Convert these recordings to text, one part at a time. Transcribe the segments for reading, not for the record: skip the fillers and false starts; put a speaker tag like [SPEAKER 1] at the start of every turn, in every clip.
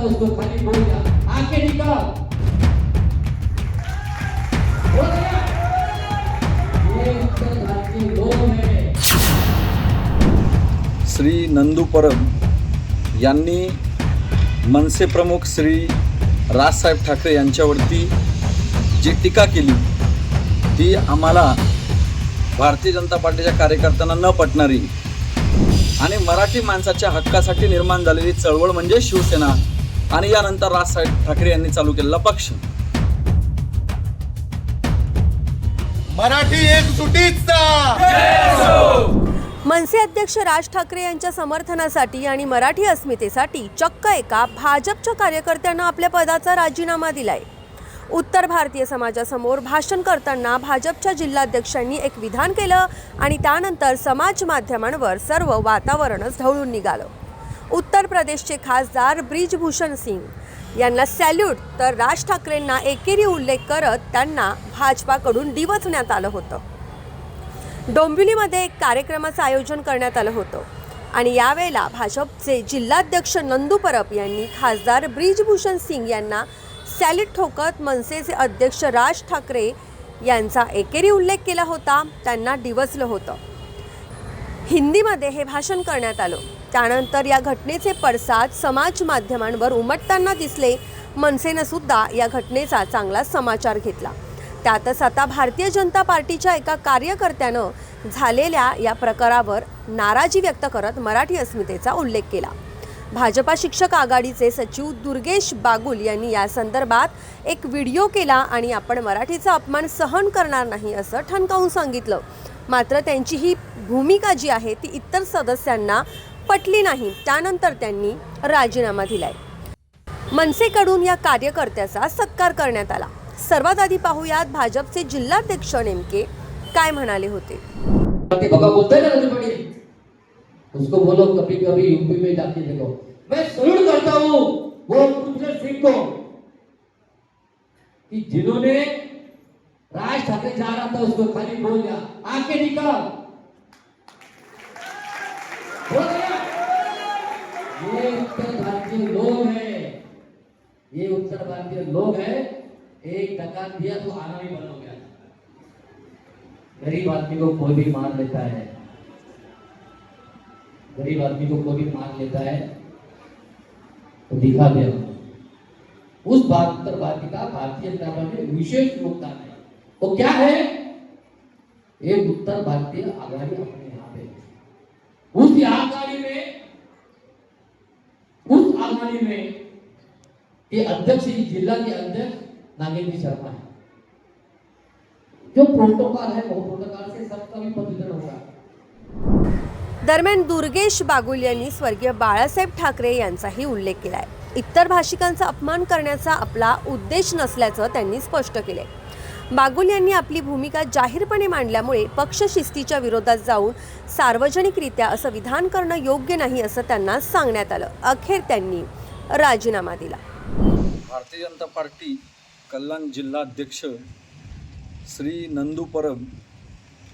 [SPEAKER 1] है उसको खाली बोल दिया, आके निकाल। हो गया। ये उत्तर भारतीय लोग हैं।
[SPEAKER 2] श्री नंदू परब यांनी मनसे प्रमुख श्री राजसाहेब ठाकरे यांच्यावरती जी टीका केली ती आम्हाला भारतीय जनता पार्टीच्या कार्यकर्त्यांना न पटणारी आणि मराठी माणसाच्या हक्कासाठी निर्माण झालेली चळवळ म्हणजे शिवसेना आणि यानंतर राजसाहेब ठाकरे यांनी चालू केलेला पक्ष
[SPEAKER 3] मराठी एकजुटीचा।
[SPEAKER 4] मनसे अध्यक्ष राज ठाकरे यांच्या समर्थनासाठी आणि मराठी अस्मितेसाठी चक्क एका भाजपच्या कार्यकर्त्यांना आपल्या पदाचा राजीनामा दिलाय। उत्तर भारतीय समाजासमोर भाषण करताना भाजपच्या जिल्हाध्यक्षांनी एक विधान केलं आणि त्यानंतर समाज माध्यमांवर सर्व वातावरणच ढवळून निघालं। उत्तर प्रदेशचे खासदार ब्रिजभूषण सिंग यांना सॅल्यूट तर राज ठाकरेंना एकेरी उल्लेख करत त्यांना भाजपाकडून डिवचण्यात आलं होतं। डोंबिवलीमध्ये एक कार्यक्रमाचं आयोजन करण्यात आलं होतं आणि यावेळेला भाजपचे जिल्हाध्यक्ष नंदू परब यांनी खासदार ब्रिजभूषण सिंग यांना सॅल्यूट ठोकत मनसेचे अध्यक्ष राज ठाकरे यांचा एकेरी उल्लेख केला होता, त्यांना डिवचलं होतं। हिंदीमध्ये हे भाषण करण्यात आलं। त्यानंतर या घटनेचे पडसाद समाज माध्यमांवर उमटताना दिसले। मनसेनं सुद्धा या घटनेचा चांगला समाचार घेतला। त्यातच आता भारतीय जनता पार्टीच्या एका कार्यकर्त्यानं झालेल्या या प्रकारावर नाराजी व्यक्त करत मराठी अस्मितेचा उल्लेख केला। भाजपा शिक्षक आघाडीचे सचिव दुर्गेश बागुल यांनी या संदर्भात एक व्हिडिओ केला आणि आपण मराठीचा अपमान सहन करणार नाही असं ठणकावून सांगितलं। मात्र त्यांची ही भूमिका जी आहे ती इतर सदस्यांना पटली नाही। त्यानंतर त्यांनी राजीनामा दिलाय। मनसेकडून या कार्यकर्त्याचा सत्कार करण्यात आला। सर्वात आधी पाहूयात भाजपचे जिल्हाध्यक्ष नेमके काय म्हणाले होते।
[SPEAKER 1] बगा बोलते ना मुझे बड़ी, उसको बोलो कभी कभी यूपी में जाके देखो। मैं सल्यूट करता हूँ वो ब्रिजभूषण सिंह को कि जिन्होंने राज ठाकरे जा रहा था उसको खाली बोल दिया, आके निकाल। हो गया। ये उत्तर भारतीय लोग हैं, ये उत्तर भारतीय लोग हैं। एक धक्का दिया तो आना ही बंद हो गया। गरीब आदमी को कोई भी मार लेता है, गरीब आदमी को कोई भी मार लेता है तो दिखा दिया। उस उत्तर भारतीय का भारतीय जनता पार्टी में विशेष योगदान है। वो क्या है? एक उत्तर भारतीय आघाड़ी अपने यहाँ पे, उस आघाड़ी में के अध्यक्ष जिला के अध्यक्ष नागेंद्र शर्मा है। जो प्रोटोकॉल है वो प्रोटोकॉल से सबका भी प्रतिनिधित्व होगा।
[SPEAKER 4] दरम्यान दुर्गेश बागुल यांनी स्वर्गीय बाळासाहेब ठाकरे यांचाही उल्लेख केलाय। इतर भाषिकांचा अपमान करण्याचा आपला उद्देश नसल्याचं त्यांनी स्पष्ट केलंय। बागुल यांनी आपली भूमिका जाहीरपणे मांडल्यामुळे पक्ष शिस्तीच्या विरोधात जाऊन सार्वजनिकरित्या असं विधान करणं योग्य नाही असं त्यांना सांगण्यात आलं। अखेर त्यांनी राजीनामा दिला।
[SPEAKER 2] भारतीय जनता पार्टी कल्याण जिल्हाध्यक्ष श्री नंदू परब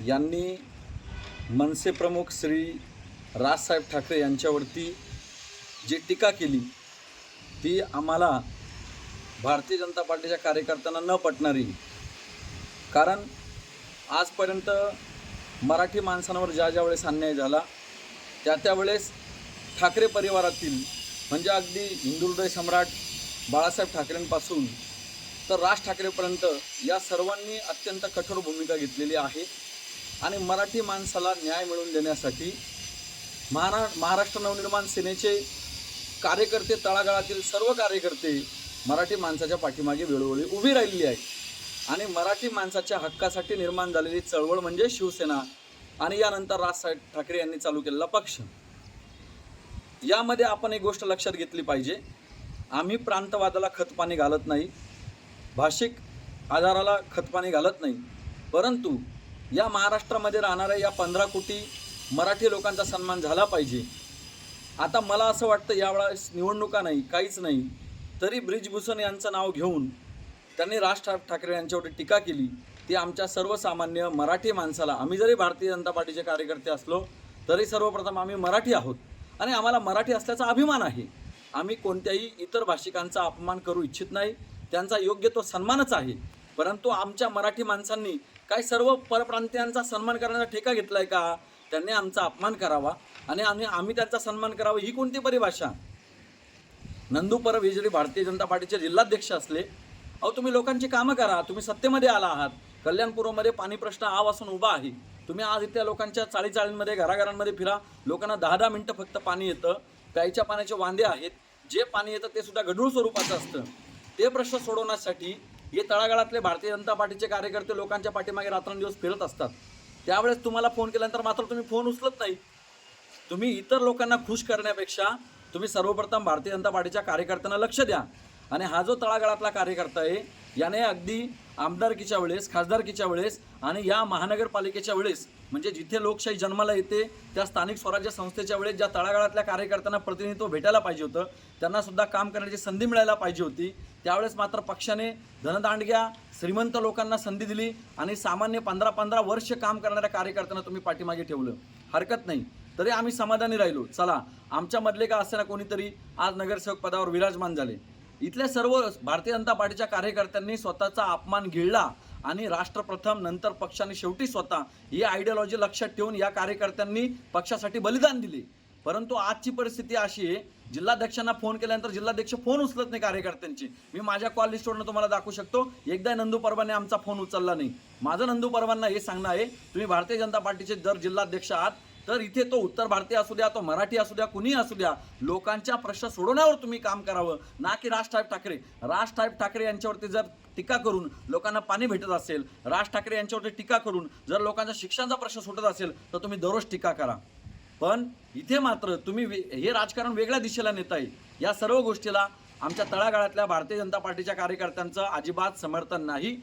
[SPEAKER 2] यांनी मनसे प्रमुख श्री राजसाहेब ठाकरे यांच्यावरती जी टीका केली ती आम्हाला भारतीय जनता पार्टीच्या कार्यकर्त्यांना न पटणारी, कारण आजपर्यंत मराठी माणसांवर ज्या वेळेस अन्याय झाला त्यावेळेस ठाकरे परिवारातील म्हणजे अगदी हिंदुहृदय सम्राट बाळासाहेब ठाकरेंपासून तर राज ठाकरेपर्यंत या सर्वांनी अत्यंत कठोर भूमिका घेतलेली आहे आणि मराठी माणसाला न्याय मिळवून देण्यासाठी महाराष्ट्र नवनिर्माण सेनेचे कार्यकर्ते, तळागाळातील सर्व कार्यकर्ते मराठी माणसाच्या पाठीमागे वेळोवेळी उभी राहिलेली आहेत आणि मराठी माणसाच्या हक्कासाठी निर्माण झालेली चळवळ म्हणजे शिवसेना आणि यानंतर राजसाहेब ठाकरे यांनी चालू केलेला पक्ष। यामध्ये आपण एक गोष्ट लक्षात घेतली पाहिजे, आम्ही प्रांतवादाला खतपाणी घालत नाही, भाषिक आधाराला खतपाणी घालत नाही, परंतु या महाराष्ट्रामध्ये राहणाऱ्या या 15 कोटी मराठी लोकांचा सन्मान झाला पाहिजे। आता मला असं वाटतं यावेळेस निवडणुका नाही, काहीच नाही, तरी ब्रिजभूषण यांचं नाव घेऊन त्यांनी राज ठाकरे यांच्यावर टीका केली ती आमच्या सर्वसामान्य मराठी माणसाला, आम्ही जरी भारतीय जनता पार्टीचे कार्यकर्ते असलो तरी सर्वप्रथम आम्ही मराठी आहोत आणि आम्हाला मराठी असल्याचा अभिमान आहे आम्ही कोणत्याही इतर भाषिकांचा अपमान करू इच्छित नाही, त्यांचा योग्य तो सन्मानच आहे. परंतु आमच्या मराठी माणसांनी काय सर्व परप्रांतीयांचा सन्मान करण्याचा ठेका घेतलाय का? त्यांनी आमचा अपमान करावा आणि आम्ही त्यांचा सन्मान करावा, ही कोणती परिभाषा? नंदू परब हे जरी भारतीय जनता पार्टीचे जिल्हाध्यक्ष असले, अहो तुम्ही लोकांची कामं करा. तुम्ही सत्तेमध्ये आला आहात. कल्याणपूरमध्ये पाणी प्रश्न आवासून उभा आहे. तुम्ही आज इथल्या लोकांच्या चाळीमध्ये घराघरांमध्ये फिरा. लोकांना 10-10 मिनिटं फक्त पाणी येतं. प्यायच्या पाण्याचे वांदे आहेत. जे पाणी येतं ते सुद्धा गढूळ स्वरूपाचं असतं. ते प्रश्न सोडवण्यासाठी हे तळागाळातले भारतीय जनता पार्टीचे कार्यकर्ते लोकांच्या पाठीमागे रात्रंदिवस फिरत असतात. त्यावेळेस तुम्हाला फोन केल्यानंतर मात्र तुम्ही फोन उचलत नाही. तुम्ही इतर लोकांना खुश करण्यापेक्षा तुम्ही सर्वप्रथम भारतीय जनता पार्टीच्या कार्यकर्त्यांना लक्ष द्या. आणि हा जो तळागाळातला कार्यकर्ता आहे, याने अगदी आमदारकीच्या वेळेस, खासदारकीच्या वेळेस आणि या महानगरपालिकेच्या वेळेस, म्हणजे जिथे लोकशाही जन्माला येते त्या स्थानिक स्वराज्य संस्थेच्या वेळेस ज्या तळागाळातल्या कार्यकर्त्यांना प्रतिनिधित्व भेटायला पाहिजे होतं, त्यांना सुद्धा काम करण्याची संधी मिळायला पाहिजे होती, त्यावेळेस मात्र पक्षाने धनदांडग्या श्रीमंत लोकांना संधी दिली आणि सामान्य 15-15 वर्ष काम करणाऱ्या कार्यकर्त्यांना तुम्ही पाठीमागे ठेवलं. हरकत नाही, तरी आम्ही समाधानी राहिलो. चला, आमच्यामधले का असेना कोणीतरी आज नगरसेवक पदावर विराजमान झाले. इथल्या सर्व भारतीय जनता पार्टीच्या कार्यकर्त्यांनी स्वतःचा अपमान गिळला आणि राष्ट्र प्रथम नंतर पक्षाने शेवटी स्वतः ही आयडियोलॉजी लक्षात ठेवून या कार्यकर्त्यांनी पक्षासाठी बलिदान दिले. परंतु आजची परिस्थिती अशी आहे, जिल्हाध्यक्षांना फोन केल्यानंतर जिल्हाध्यक्ष फोन उचलत नाही कार्यकर्त्यांची. मी माझ्या कॉल लिस्टवरून तुम्हाला दाखवू शकतो. एकदा नंदू परबांनी आमचा फोन उचलला नाही. माझं नंदू परबांना हे सांगणं आहे, तुम्ही भारतीय जनता पार्टीचे जर जिल्हाध्यक्ष आहात तर इथे तो उत्तर भारतीय असू द्या, तो मराठी असू द्या, कुणी असू द्या, लोकांच्या प्रश्न सोडवण्यावर तुम्ही काम करावं, ना की राज साहेब ठाकरे यांच्यावरती जर टीका करून लोकांना पाणी भेटत असेल, राज ठाकरे यांच्यावरती टीका करून जर लोकांचा शिक्षणाचा प्रश्न सुटत असेल तर तुम्ही दररोज टीका करा. पण इथे मात्र तुम्ही हे राजकारण वेगळ्या दिशेला नेताय. या सर्व गोष्टीला आमच्या तळागाळातल्या भारतीय जनता पार्टीच्या कार्यकर्त्यांचं अजिबात समर्थन नाही.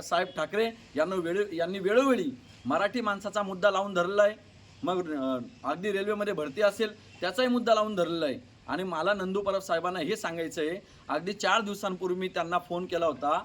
[SPEAKER 2] साहेब ठाकरे यांनी वेळोवेळी मराठी माणसाचा मुद्दा लावून धरलेला आहे. मग अगदी रेल्वेमध्ये भरती असेल त्याचाही मुद्दा लावून धरलेला आहे. आणि मला नंदू परब साहेबांना हे सांगायचं आहे, अगदी 4 दिवसांपूर्वी मी त्यांना फोन केला होता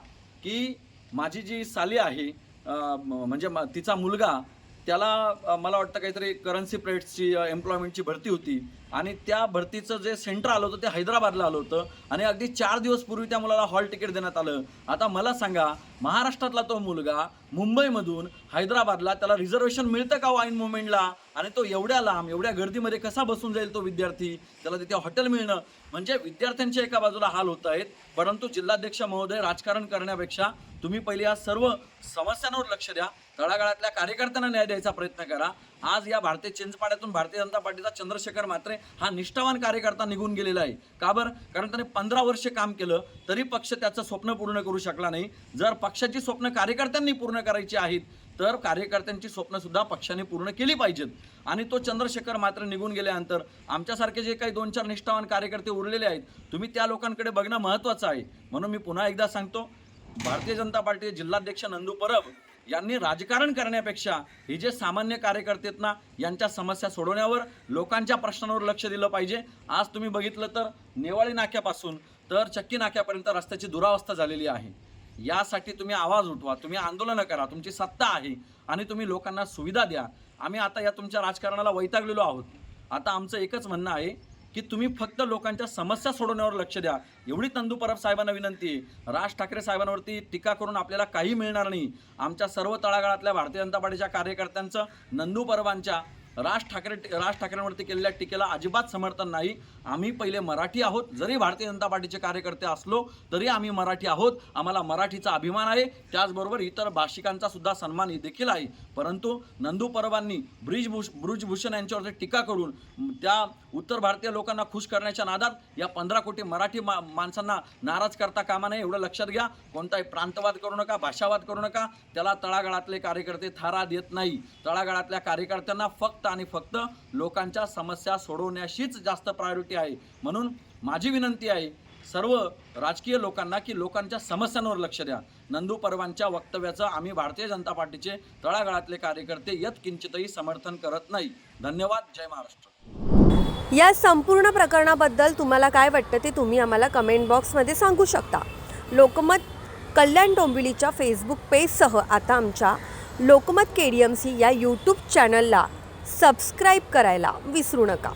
[SPEAKER 2] की माझी जी साली आहे, म्हणजे तिचा मुलगा, त्याला मला वाटतं काहीतरी करन्सी प्लेट्सची एम्प्लॉयमेंटची भरती होती आणि त्या भरतीचं जे सेंटर आलं होतं ते हैदराबादला आलं होतं आणि अगदी 4 दिवस पूर्वी त्या मुलाला हॉल तिकीट देण्यात आलं. आता मला सांगा, महाराष्ट्रातला तो मुलगा मुंबईमधून हैदराबादला त्याला रिझर्वेशन मिळतं का ऐन मोमेंटला? आणि तो एवढ्या लांब एवढ्या गर्दीमध्ये कसा बसून जाईल तो विद्यार्थी? त्याला तिथे हॉटेल मिळणं म्हणजे विद्यार्थ्यांच्या एका बाजूला हाल होत आहेत. परंतु जिल्हाध्यक्ष महोदय, राजकारण करण्यापेक्षा तुम्ही पहिले या सर्व समस्यांवर लक्ष द्या. तळागाळातल्या कार्यकर्त्यांना न्याय द्यायचा प्रयत्न करा. आज या भारतीय चिंचपाड्यातून भारतीय जनता पार्टीचा चंद्रशेखर म्हात्रे हा निष्ठावान कार्यकर्ता निघून गेलेला आहे. का बरं? कारण त्याने 15 वर्ष काम केलं तरी पक्ष त्याचं स्वप्न पूर्ण करू शकला नाही. जर पक्षाची स्वप्न कार्यकर्त्यांनी पूर्ण करायची आहेत तर कार्यकर्त्यांची स्वप्न सुद्धा पक्षाने पूर्ण केली पाहिजेत. आणि तो चंद्रशेखर म्हात्रे निघून गेल्यानंतर आमच्यासारखे जे काही 2-4 निष्ठावान कार्यकर्ते उरलेले आहेत, तुम्ही त्या लोकांकडे बघणं महत्त्वाचं आहे. म्हणून मी पुन्हा एकदा सांगतो, भारतीय जनता पार्टीचे जिल्हाध्यक्ष नंदू परब यांनी राजकारण करण्यापेक्षा हे जे सामान्य कार्यकर्ते आहेत ना, यांच्या समस्या सोडवण्यावर, लोकांच्या प्रश्नांवर लक्ष दिलं पाहिजे. आज तुम्ही बघितलं तर नेवाळी नाक्यापासून तर चक्की नाक्यापर्यंत रस्त्याची दुरावस्था झालेली आहे. यासाठी तुम्ही आवाज उठवा, तुम्ही आंदोलनं करा, तुमची सत्ता आहे आणि तुम्ही लोकांना सुविधा द्या. आम्ही आता या तुमच्या राजकारणाला वैतागलेलो आहोत. आता आमचं एकच म्हणणं आहे की तुम्ही फक्त लोकांच्या समस्या सोडवण्यावर लक्ष द्या, एवढी नंदू परब साहेबांना विनंती आहे. राज ठाकरे साहेबांवरती टीका करून आपल्याला काही मिळणार नाही. आमच्या सर्व तळागाळातल्या भारतीय जनता पार्टीच्या कार्यकर्त्यांचं नंदू परबांच्या राज ठाकरेंवरती केलेल्या टीकेला अजिबात समर्थन नाही. आम्ही पहिले मराठी आहोत. जरी भारतीय जनता पार्टीचे कार्यकर्ते असलो तरी आम्ही मराठी आहोत. आम्हाला मराठीचा अभिमान आहे. त्याचबरोबर इतर भाषिकांचा सुद्धा सन्मान देखील आहे. परंतु नंदू परबांनी ब्रिजभूषण यांच्यावरती टीका करून त्या उत्तर भारतीय लोकांना खुश करण्याच्या नादात या 15 कोटी मराठी माणसांना नाराज करता कामा नये. एवढं लक्षात घ्या. कोणताही प्रांतवाद करू नका, भाषावाद करू नका. त्याला तळागाळातले कार्यकर्ते थारा देत नाही. तळागाळातल्या कार्यकर्त्यांना फक्त आणि फक्त लोकांच्या समस्या सोडवण्याशीच जास्त प्रायोरिटी आहे. म्हणून माझी विनंती आहे सर्व राजकीय लोकांना की लोकांच्या समस्यांवर लक्ष द्या. नंदू परबांच्या वक्तव्याचं आम्ही भारतीय जनता पार्टीचे तळागाळातले कार्यकर्ते यत्किंचितही समर्थन करत नाही. धन्यवाद. जय महाराष्ट्र.
[SPEAKER 4] या संपूर्ण प्रकरणाबद्दल तुम्हाला काय वाटतं ते तुम्ही आम्हाला कमेंट बॉक्समध्ये सांगू शकता. लोकमत कल्याण डोंबिवलीच्या फेसबुक पेजसह आता आमच्या लोकमत KDMC या यूट्यूब चॅनलला सबस्क्राईब करायला विसरू नका.